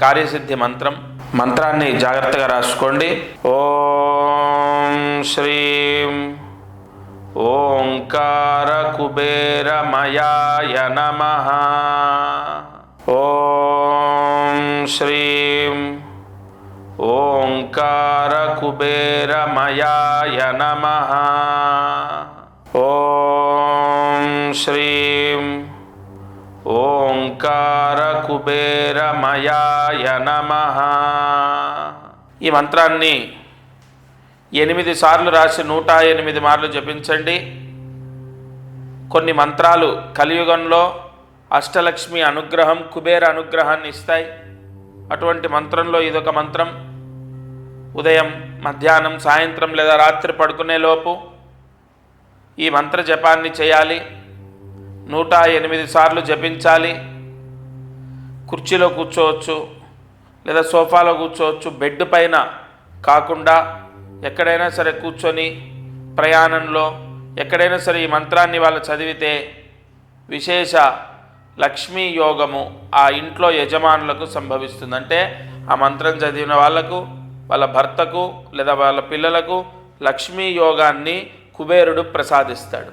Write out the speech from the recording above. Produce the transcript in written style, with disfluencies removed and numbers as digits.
కార్యసిద్ధి మంత్రం. మంత్రాన్ని జాగ్రత్తగా రాసుకోండి. ఓం శ్రీం ఓంకార కుబేరమయాయ నమః. ఓం శ్రీం ఓంకార కుబేరమయాయ నమః. ఓం శ్రీం ఓంకార కుబేరమయాయ నమః. ఈ మంత్రాన్ని 8 సార్లు రాసి 108 మార్లు జపించండి. కొన్ని మంత్రాలు కలియుగంలో అష్టలక్ష్మి అనుగ్రహం, కుబేర అనుగ్రహాన్ని ఇస్తాయి. అటువంటి మంత్రంలో ఇదొక మంత్రం. ఉదయం, మధ్యాహ్నం, సాయంత్రం లేదా రాత్రి పడుకునేలోపు ఈ మంత్ర జపాన్ని చేయాలి. 108 సార్లు జపించాలి. కుర్చీలో కూర్చోవచ్చు లేదా సోఫాలో కూర్చోవచ్చు. బెడ్ పైన కాకుండా ఎక్కడైనా సరే కూర్చొని, ప్రయాణంలో ఎక్కడైనా సరే ఈ మంత్రాన్ని వాళ్ళు చదివితే విశేష లక్ష్మీ యోగము ఆ ఇంట్లో యజమానులకు సంభవిస్తుంది. అంటే ఆ మంత్రం చదివిన వాళ్లకు, వాళ్ళ భర్తకు లేదా వాళ్ళ పిల్లలకు లక్ష్మీ యోగాన్ని కుబేరుడు ప్రసాదిస్తాడు.